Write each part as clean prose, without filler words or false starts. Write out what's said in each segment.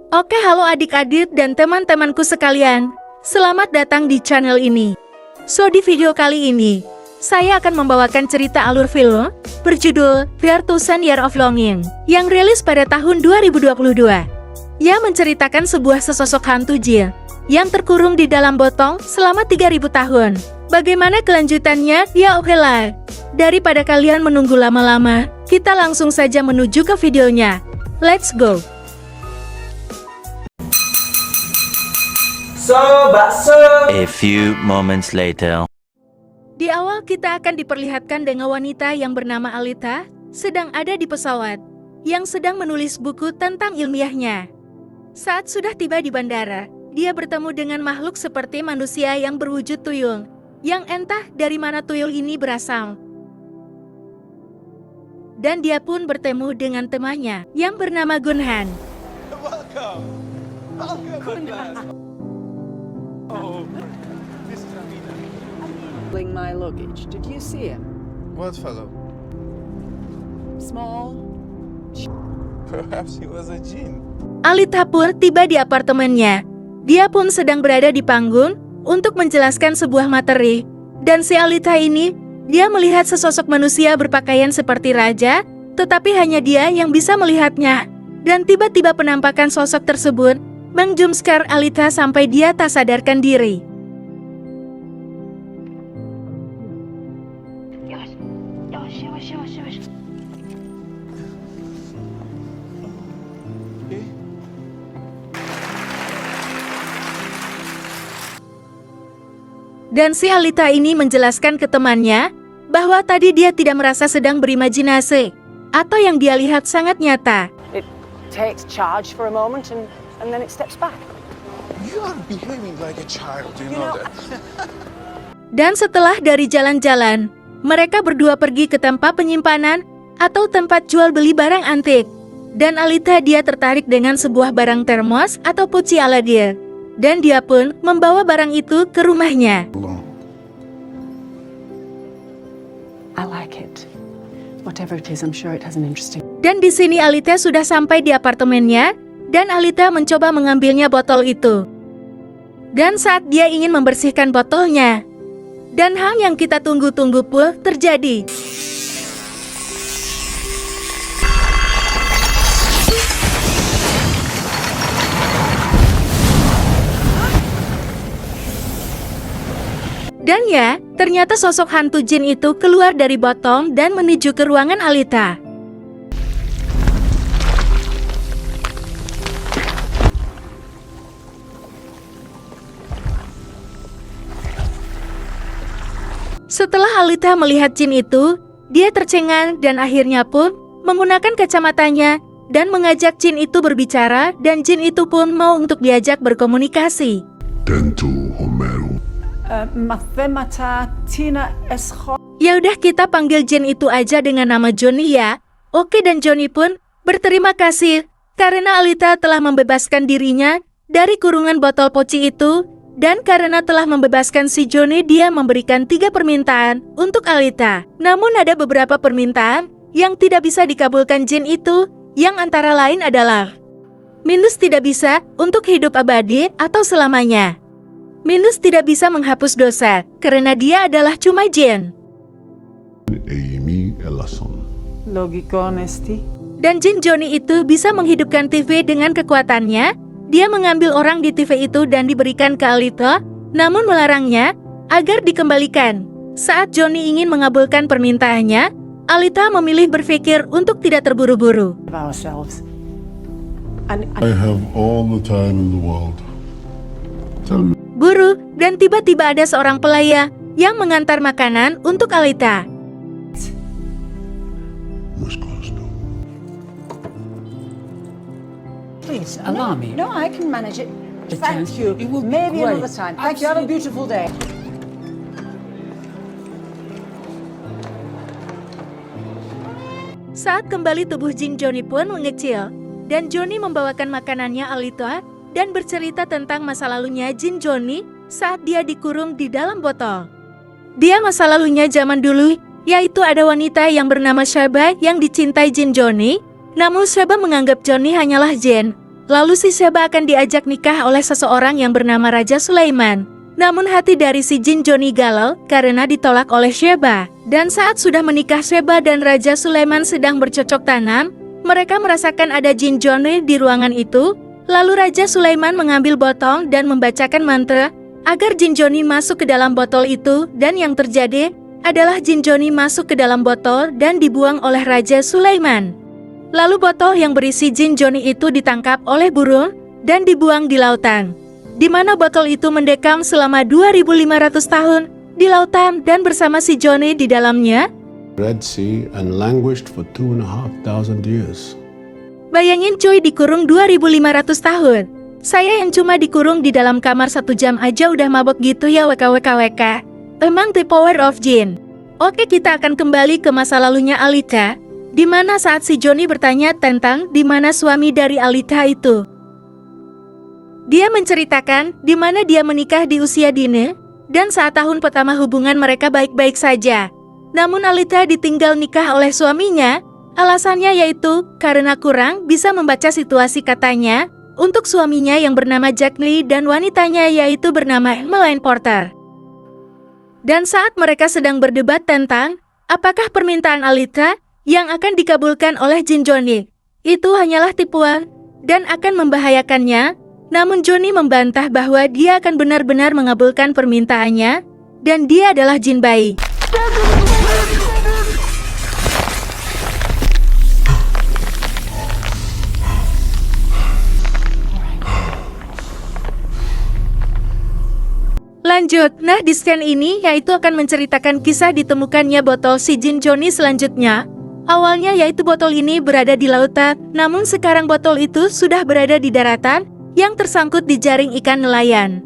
Oke, halo adik-adik dan teman-temanku sekalian. Selamat datang di channel ini. So, di video kali ini, saya akan membawakan cerita alur film berjudul 3000 Year of Longing yang rilis pada tahun 2022. Yang menceritakan sebuah sesosok hantu jin yang terkurung di dalam botol selama 3000 tahun. Bagaimana kelanjutannya? Ya oke lah. Daripada kalian menunggu lama-lama, kita langsung saja menuju ke videonya. Let's go! A few moments later. Di awal kita akan diperlihatkan dengan wanita yang bernama Alita sedang ada di pesawat yang sedang menulis buku tentang ilmiahnya. Saat sudah tiba di bandara, dia bertemu dengan makhluk seperti manusia yang berwujud tuyul, yang entah dari mana tuyul ini berasal. Dan dia pun bertemu dengan temannya yang bernama Gunhan. My luggage. Did you see him? What fellow? Small. Perhaps he was a jinn. Alita pun tiba di apartemennya. Dia pun sedang berada di panggung untuk menjelaskan sebuah materi. Dan si Alita ini, dia melihat sesosok manusia berpakaian seperti raja, tetapi hanya dia yang bisa melihatnya. Dan tiba-tiba penampakan sosok tersebut menjumpskar Alita sampai dia tak sadarkan diri. Dan si Alita ini menjelaskan ke temannya bahwa tadi dia tidak merasa sedang berimajinasi atau yang dia lihat sangat nyata. It takes charge for a moment and then it steps back. You are behaving like a child, you know that. Dan setelah dari jalan-jalan, mereka berdua pergi ke tempat penyimpanan atau tempat jual beli barang antik. Dan Alita dia tertarik dengan sebuah barang termos atau poci Aladdin. Dan dia pun membawa barang itu ke rumahnya. I like it. Whatever it is, I'm sure it has an interesting. Dan di sini Alita sudah sampai di apartemennya, dan Alita mencoba mengambilnya botol itu. Dan saat dia ingin membersihkan botolnya, dan hal yang kita tunggu-tunggu pun terjadi. Dan ya, ternyata sosok hantu jin itu keluar dari botol dan menuju ke ruangan Alita. Setelah Alita melihat jin itu, dia tercengang dan akhirnya pun menggunakan kacamatanya dan mengajak jin itu berbicara, dan jin itu pun mau untuk diajak berkomunikasi. Tentu Homero. Mathemata Tina Escho. Ya udah, kita panggil jin itu aja dengan nama Johnny ya. Oke, dan Johnny pun berterima kasih karena Alita telah membebaskan dirinya dari kurungan botol poci itu. Dan karena telah membebaskan si Johnny, dia memberikan 3 permintaan untuk Alita. Namun ada beberapa permintaan yang tidak bisa dikabulkan jin itu, yang antara lain adalah Minus tidak bisa untuk hidup abadi atau selamanya. Minus tidak bisa menghapus dosa karena dia adalah cuma jin. Amy Ellison. Logiko onesti. Dan jin Johnny itu bisa menghidupkan TV dengan kekuatannya. Dia mengambil orang di TV itu dan diberikan ke Alita, namun melarangnya agar dikembalikan. Saat Johnny ingin mengabulkan permintaannya, Alita memilih berpikir untuk tidak terburu-buru. Ourselves. I have all the time in the world. Tell me. Buru, dan tiba-tiba ada seorang pelaya yang mengantar makanan untuk Alita. Must close door. Please, allow me. No, I can manage it. Thank you. It will be Maybe great. another time. Thank you. Have a beautiful day. Saat kembali, tubuh jin Johnny pun mengecil, dan Johnny membawakan makanannya Alita dan bercerita tentang masa lalunya jin Johnny saat dia dikurung di dalam botol. Dia masa lalunya zaman dulu, yaitu ada wanita yang bernama Shaba yang dicintai jin Johnny, namun Shaba menganggap Johnny hanyalah jin, Lalu si Sheba akan diajak nikah oleh seseorang yang bernama Raja Sulaiman. Namun hati dari si jin Johnny galau karena ditolak oleh Sheba. Dan saat sudah menikah Sheba dan Raja Sulaiman sedang bercocok tanam, mereka merasakan ada jin Johnny di ruangan itu. Lalu Raja Sulaiman mengambil botol dan membacakan mantra agar jin Johnny masuk ke dalam botol itu, dan yang terjadi adalah jin Johnny masuk ke dalam botol dan dibuang oleh Raja Sulaiman. Lalu botol yang berisi jin Johnny itu ditangkap oleh burung dan dibuang di lautan, di mana botol itu mendekam selama 2.500 tahun di lautan dan bersama si Johnny di dalamnya. Red Sea and languished for 2,500 years. Bayangin cuy, dikurung 2.500 tahun. Saya yang cuma dikurung di dalam kamar 1 jam aja udah mabok gitu ya WKWKWK. Emang the power of jin. Oke, kita akan kembali ke masa lalunya Alita, di mana saat si Johnny bertanya tentang di mana suami dari Alita itu. Dia menceritakan di mana dia menikah di usia dini, dan saat tahun pertama hubungan mereka baik-baik saja. Namun Alita ditinggal nikah oleh suaminya, alasannya yaitu karena kurang bisa membaca situasi katanya, untuk suaminya yang bernama Jack Lee dan wanitanya yaitu bernama Emmeline Porter. Dan saat mereka sedang berdebat tentang apakah permintaan Alita yang akan dikabulkan oleh jin Johnny itu hanyalah tipuan dan akan membahayakannya, namun Johnny membantah bahwa dia akan benar-benar mengabulkan permintaannya dan dia adalah jin bayi. Lanjut, nah di scan ini yaitu akan menceritakan kisah ditemukannya botol si jin Johnny selanjutnya. Awalnya yaitu botol ini berada di lautan, namun sekarang botol itu sudah berada di daratan yang tersangkut di jaring ikan nelayan.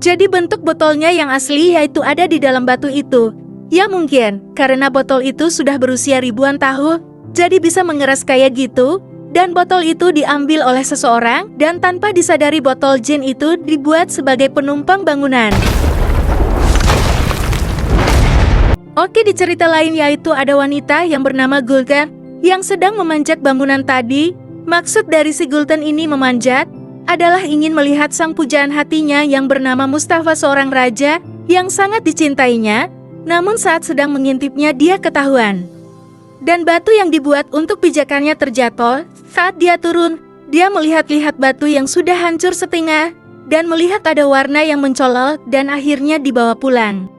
Jadi bentuk botolnya yang asli yaitu ada di dalam batu itu. Ya mungkin, karena botol itu sudah berusia ribuan tahun, jadi bisa mengeras kayak gitu. Dan botol itu diambil oleh seseorang, dan tanpa disadari botol jin itu dibuat sebagai penumpang bangunan. Oke, di cerita lain yaitu ada wanita yang bernama Gulten yang sedang memanjat bangunan tadi. Maksud dari si Gulten ini memanjat adalah ingin melihat sang pujaan hatinya yang bernama Mustafa, seorang raja yang sangat dicintainya. Namun saat sedang mengintipnya dia ketahuan. Dan batu yang dibuat untuk pijakannya terjatuh. Saat dia turun, dia melihat-lihat batu yang sudah hancur setengah dan melihat ada warna yang mencolok dan akhirnya dibawa pulang.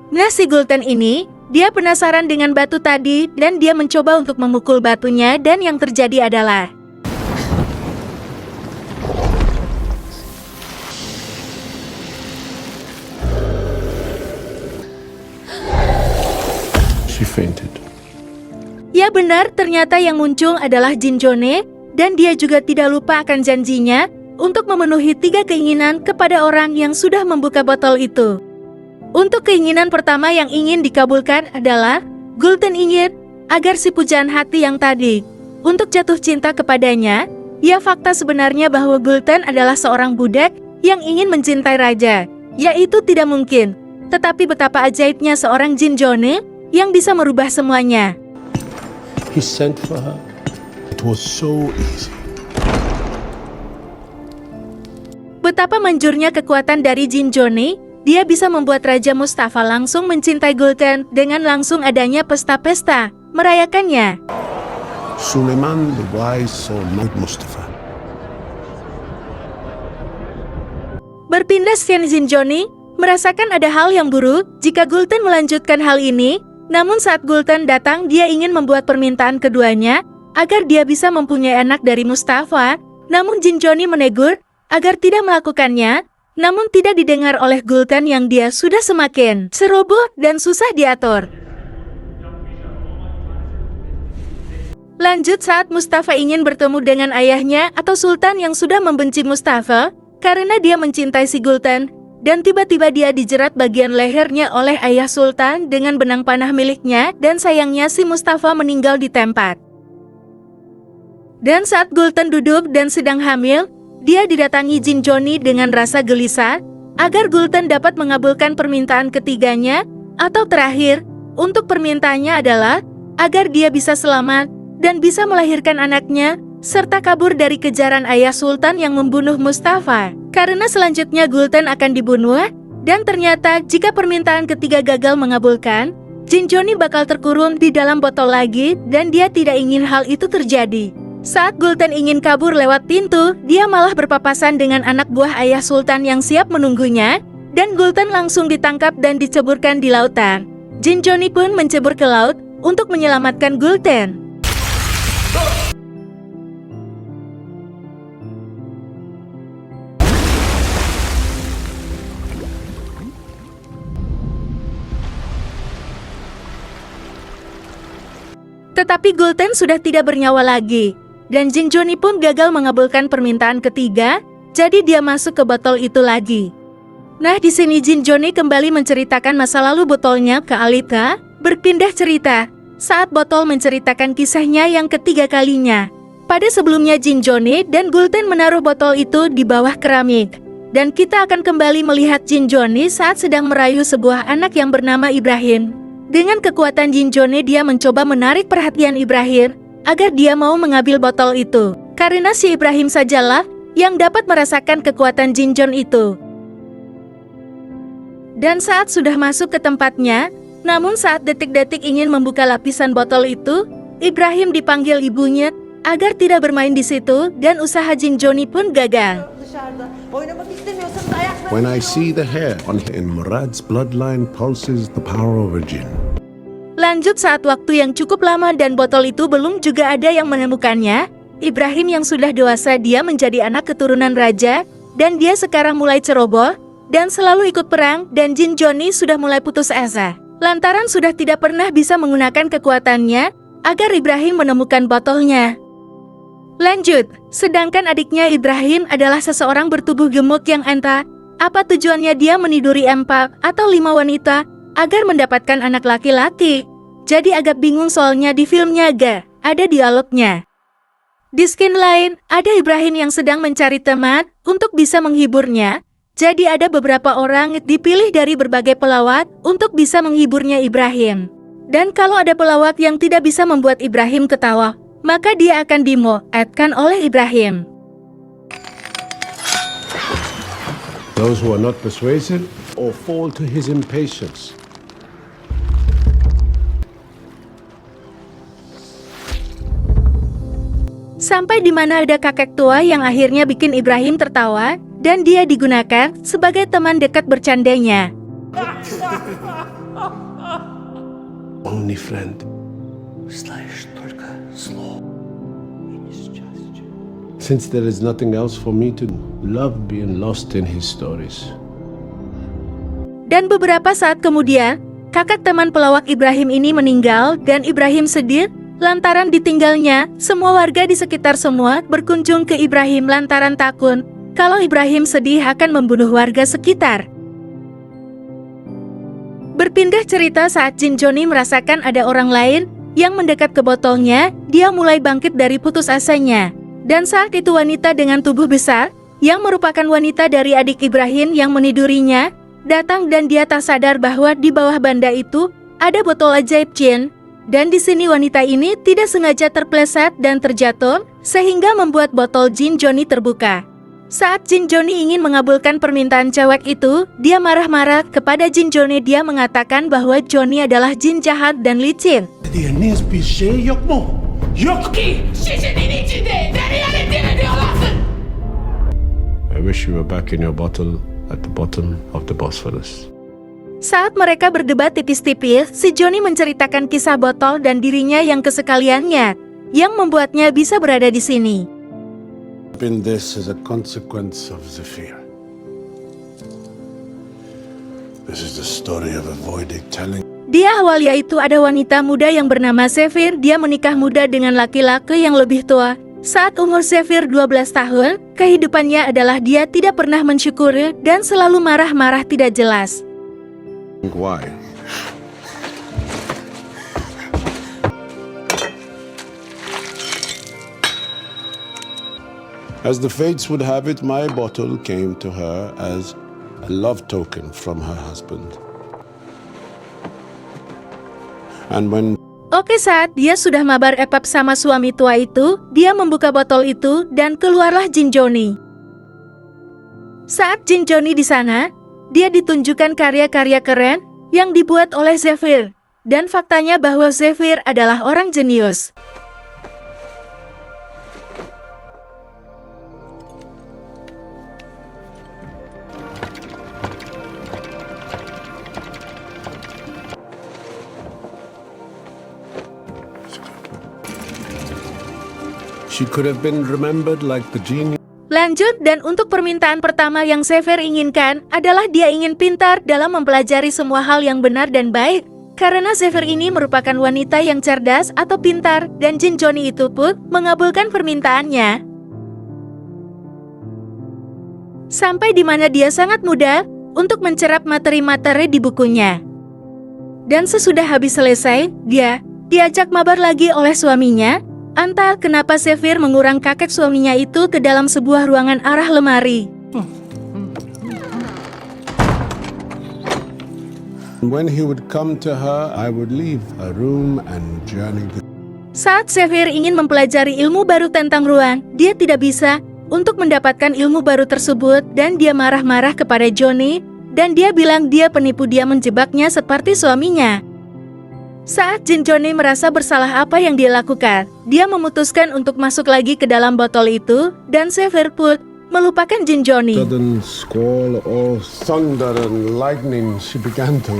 Nah si Gulten ini, dia penasaran dengan batu tadi dan dia mencoba untuk memukul batunya dan yang terjadi adalah She fainted. ya benar, ternyata yang muncul adalah jin Johnny dan dia juga tidak lupa akan janjinya untuk memenuhi 3 keinginan kepada orang yang sudah membuka botol itu. Untuk keinginan pertama yang ingin dikabulkan adalah Gulten ingin agar si pujaan hati yang tadi untuk jatuh cinta kepadanya. Ya fakta sebenarnya bahwa Gulten adalah seorang budak yang ingin mencintai raja, yaitu tidak mungkin. Tetapi betapa ajaibnya seorang jin Johnny yang bisa merubah semuanya. He sent for her. It was so easy. Betapa manjurnya kekuatan dari jin Johnny, dia bisa membuat Raja Mustafa langsung mencintai Gulten dengan langsung adanya pesta-pesta merayakannya. Suleiman the wise saw Mustafa. Berpindah scan jin Johnny merasakan ada hal yang buruk jika Gulten melanjutkan hal ini. Namun saat Gulten datang, dia ingin membuat permintaan keduanya agar dia bisa mempunyai anak dari Mustafa. Namun jin Johnny menegur agar tidak melakukannya. Namun tidak didengar oleh Gulten yang dia sudah semakin ceroboh dan susah diatur. Lanjut, saat Mustafa ingin bertemu dengan ayahnya atau Sultan yang sudah membenci Mustafa karena dia mencintai si Gulten, dan tiba-tiba dia dijerat bagian lehernya oleh ayah Sultan dengan benang panah miliknya, dan sayangnya si Mustafa meninggal di tempat. Dan saat Gulten duduk dan sedang hamil, dia didatangi jin Johnny dengan rasa gelisah agar Gulten dapat mengabulkan permintaan ketiganya atau terakhir. Untuk permintaannya adalah agar dia bisa selamat dan bisa melahirkan anaknya serta kabur dari kejaran ayah Sultan yang membunuh Mustafa. Karena selanjutnya Gulten akan dibunuh, dan ternyata jika permintaan ketiga gagal mengabulkan, Jin Johnny bakal terkurung di dalam botol lagi dan dia tidak ingin hal itu terjadi. Saat Gulten ingin kabur lewat pintu, dia malah berpapasan dengan anak buah ayah Sultan yang siap menunggunya, dan Gulten langsung ditangkap dan diceburkan di lautan. Jin Johnny pun mencebur ke laut untuk menyelamatkan Gulten. Tetapi Gulten sudah tidak bernyawa lagi, dan Jin Johnny pun gagal mengabulkan permintaan ketiga, jadi dia masuk ke botol itu lagi. Nah, di sini Jin Johnny kembali menceritakan masa lalu botolnya ke Alita, berpindah cerita, saat botol menceritakan kisahnya yang ketiga kalinya. Pada sebelumnya Jin Johnny dan Gulten menaruh botol itu di bawah keramik, dan kita akan kembali melihat Jin Johnny saat sedang merayu sebuah anak yang bernama Ibrahim. Dengan kekuatan Jin Johnny, dia mencoba menarik perhatian Ibrahim agar dia mau mengambil botol itu. Karena si Ibrahim sajalah yang dapat merasakan kekuatan Jin Johnny itu. Dan saat sudah masuk ke tempatnya, namun saat detik-detik ingin membuka lapisan botol itu, Ibrahim dipanggil ibunya agar tidak bermain di situ dan usaha Jin Johnny pun gagal. Dışarıda. Oynamak istemiyorsanız ayaklarınızı... When I see the hair on in Murad's bloodline pulses the power of a jinn. Lanjut saat waktu yang cukup lama dan botol itu belum juga ada yang menemukannya, Ibrahim yang sudah dewasa dia menjadi anak keturunan raja, dan dia sekarang mulai ceroboh, dan selalu ikut perang, dan Jin Johnny sudah mulai putus asa. Lantaran sudah tidak pernah bisa menggunakan kekuatannya, agar Ibrahim menemukan botolnya. Lanjut, sedangkan adiknya Ibrahim adalah seseorang bertubuh gemuk yang entah apa tujuannya dia meniduri 4 atau 5 wanita agar mendapatkan anak laki-laki. Jadi agak bingung soalnya di filmnya agak ada dialognya. Di skin lain, ada Ibrahim yang sedang mencari teman untuk bisa menghiburnya. Jadi ada beberapa orang dipilih dari berbagai pelawak untuk bisa menghiburnya Ibrahim. Dan kalau ada pelawak yang tidak bisa membuat Ibrahim ketawa, maka dia akan dimoatkan oleh Ibrahim. Those who are not persuasive or fall to his impatience. Sampai di mana ada kakek tua yang akhirnya bikin Ibrahim tertawa, dan dia digunakan sebagai teman dekat bercandanya. Only friend. Since there is nothing else for me to do, love being lost in his stories. Dan beberapa saat kemudian, kakak teman pelawak Ibrahim ini meninggal dan Ibrahim sedih lantaran ditinggalnya. Semua warga di sekitar semua berkunjung ke Ibrahim lantaran takut kalau Ibrahim sedih akan membunuh warga sekitar. Berpindah cerita saat Jin Johnny merasakan ada orang lain yang mendekat ke botolnya, dia mulai bangkit dari putus asanya. Dan saat itu wanita dengan tubuh besar, yang merupakan wanita dari adik Ibrahim yang menidurinya, datang dan dia tak sadar bahwa di bawah banda itu ada botol ajaib jin. Dan di sini wanita ini tidak sengaja terpleset dan terjatuh, sehingga membuat botol Jin Johnny terbuka. Saat Jin Johnny ingin mengabulkan permintaan cewek itu, dia marah-marah kepada Jin Johnny. Dia mengatakan bahwa Johnny adalah jin jahat dan licin. I wish you were back in your bottle at the bottom of the Bosphorus. Saat mereka berdebat tipis-tipis, si Johnny menceritakan kisah botol dan dirinya yang kesekaliannya, yang membuatnya bisa berada di sini. In this is a consequence of Zephyr. This is the story of avoiding telling. Di awal yaitu ada wanita muda yang bernama Zephyr. Dia menikah muda dengan laki-laki yang lebih tua. Saat umur Zephyr 12 tahun, kehidupannya adalah dia tidak pernah mensyukuri dan selalu marah-marah tidak jelas. Why? As the fates would have it, my bottle came to her as a love token from her husband. And when Oke, saat dia sudah mabar epap sama suami tua itu, dia membuka botol itu dan keluarlah Jin Johnny. Saat Jin Johnny di sana, dia ditunjukkan karya-karya keren yang dibuat oleh Zephyr. Dan faktanya bahwa Zephyr adalah orang jenius. She could have been remembered like the genius. Lanjut, dan untuk permintaan pertama yang Zephyr inginkan adalah dia ingin pintar dalam mempelajari semua hal yang benar dan baik. Karena Zephyr ini merupakan wanita yang cerdas atau pintar, dan Jin Johnny itu pun mengabulkan permintaannya. Sampai di mana dia sangat mudah untuk mencerap materi-materi di bukunya. Dan sesudah habis selesai, dia diajak mabar lagi oleh suaminya. Entah kenapa Zephyr mengurang kakek suaminya itu ke dalam sebuah ruangan arah lemari. When he would come to her, I would leave her room and journey to... Saat Zephyr ingin mempelajari ilmu baru tentang ruang, dia tidak bisa untuk mendapatkan ilmu baru tersebut dan dia marah-marah kepada Johnny dan dia bilang dia penipu, dia menjebaknya seperti suaminya. Saat Jin Johnny merasa bersalah apa yang dia lakukan, dia memutuskan untuk masuk lagi ke dalam botol itu dan Zephyr pun melupakan Jin Johnny. Sudden squall of thunder and lightning, she began to...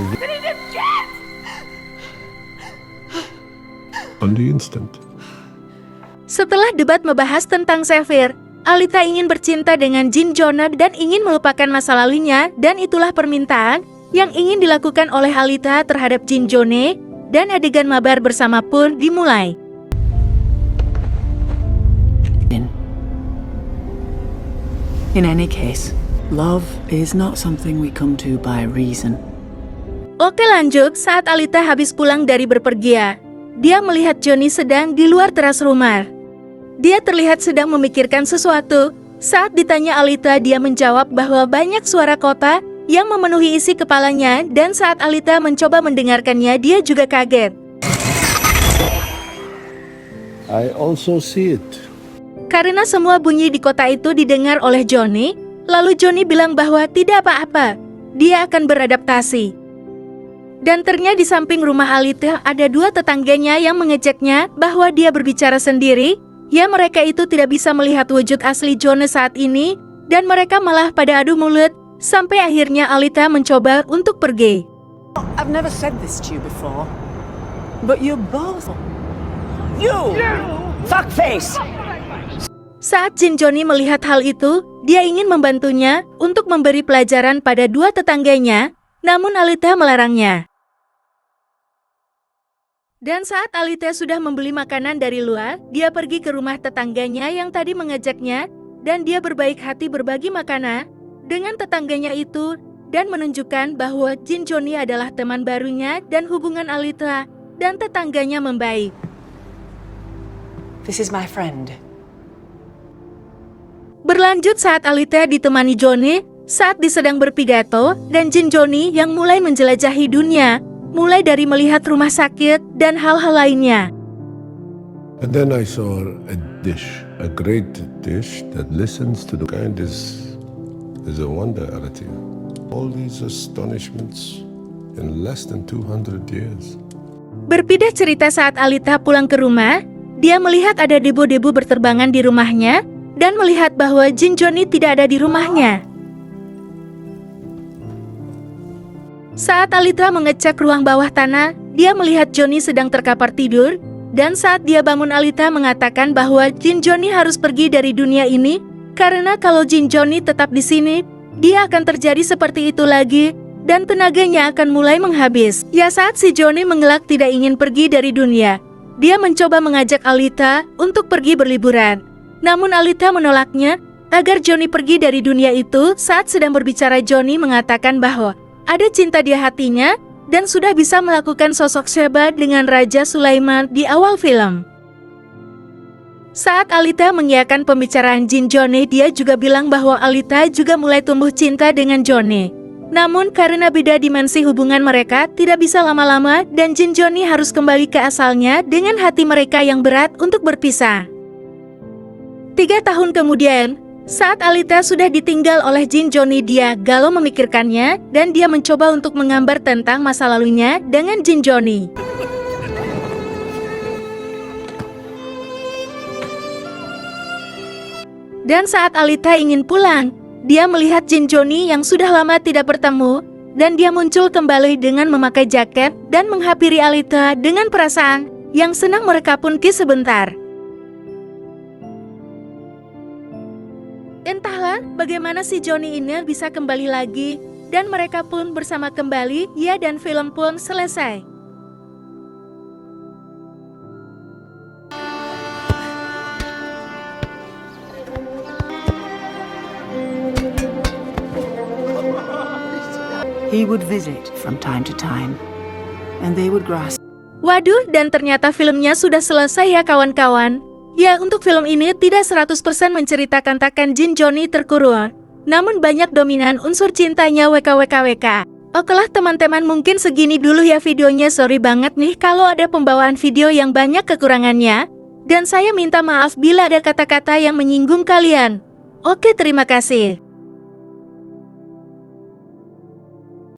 On the instant. Setelah debat membahas tentang Zephyr, Alita ingin bercinta dengan Jin Johnny dan ingin melupakan masa lalunya, dan itulah permintaan yang ingin dilakukan oleh Alita terhadap Jin Johnny, dan adegan mabar bersama pun dimulai. In any case, love is not something we come to by reason. Oke, lanjut. Saat Alita habis pulang dari berpergian, dia melihat Johnny sedang di luar teras rumah. Dia terlihat sedang memikirkan sesuatu. Saat ditanya Alita, dia menjawab bahwa banyak suara kota yang memenuhi isi kepalanya, dan saat Alita mencoba mendengarkannya, dia juga kaget. I also see it. Karena semua bunyi di kota itu didengar oleh Johnny, lalu Johnny bilang bahwa tidak apa-apa, dia akan beradaptasi. Dan ternyata di samping rumah Alita ada dua tetangganya yang mengejeknya bahwa dia berbicara sendiri. Ya, mereka itu tidak bisa melihat wujud asli Johnny saat ini, dan mereka malah pada adu mulut. Sampai akhirnya Alita mencoba untuk pergi. I've never said this to you before, but you're both... You! Fuckface! Saat Jin Johnny melihat hal itu, dia ingin membantunya untuk memberi pelajaran pada dua tetangganya, namun Alita melarangnya. Dan saat Alita sudah membeli makanan dari luar, dia pergi ke rumah tetangganya yang tadi mengejaknya, dan dia berbaik hati berbagi makanan dengan tetangganya itu dan menunjukkan bahwa Jin Johnny adalah teman barunya dan hubungan Alita dan tetangganya membaik. This is my friend. Berlanjut saat Alita ditemani Johnny saat sedang berpidato dan Jin Johnny yang mulai menjelajahi dunia, mulai dari melihat rumah sakit dan hal-hal lainnya. And then I saw a dish, a great dish that listens to the kind is a wonder, Alita. All these astonishments in less than 200 years. Berpindah cerita saat Alita pulang ke rumah, dia melihat ada debu-debu berterbangan di rumahnya dan melihat bahwa Jin Johnny tidak ada di rumahnya. Saat Alita mengecek ruang bawah tanah, dia melihat Johnny sedang terkapar tidur, dan saat dia bangun Alita mengatakan bahwa Jin Johnny harus pergi dari dunia ini, karena kalau Jin Johnny tetap di sini, dia akan terjadi seperti itu lagi, dan tenaganya akan mulai menghabis. Ya, saat si Johnny mengelak tidak ingin pergi dari dunia, dia mencoba mengajak Alita untuk pergi berliburan. Namun Alita menolaknya agar Johnny pergi dari dunia itu. Saat sedang berbicara, Johnny mengatakan bahwa ada cinta di hatinya dan sudah bisa melakukan sosok Sheba dengan Raja Sulaiman di awal film. Saat Alita mengiyakan pembicaraan Jin Johnny, dia juga bilang bahwa Alita juga mulai tumbuh cinta dengan Johnny. Namun karena beda dimensi hubungan mereka tidak bisa lama-lama dan Jin Johnny harus kembali ke asalnya dengan hati mereka yang berat untuk berpisah. 3 tahun kemudian, saat Alita sudah ditinggal oleh Jin Johnny, dia galau memikirkannya dan dia mencoba untuk menggambar tentang masa lalunya dengan Jin Johnny. Dan saat Alita ingin pulang, dia melihat Jin Johnny yang sudah lama tidak bertemu, dan dia muncul kembali dengan memakai jaket dan menghampiri Alita dengan perasaan yang senang mereka pun kiss sebentar. Entahlah bagaimana si Johnny ini bisa kembali lagi, dan mereka pun bersama kembali, ya, dan film pun selesai. He would visit from time to time, and they would grasp. Waduh, dan ternyata filmnya sudah selesai ya kawan-kawan. Ya, untuk film ini tidak 100% menceritakan takkan Jin Johnny terkurung, namun banyak dominan unsur cintanya WKWKWK. Okelah teman-teman, mungkin segini dulu ya videonya. Sorry banget nih kalau ada pembawaan video yang banyak kekurangannya, dan saya minta maaf bila ada kata-kata yang menyinggung kalian. Oke, terima kasih.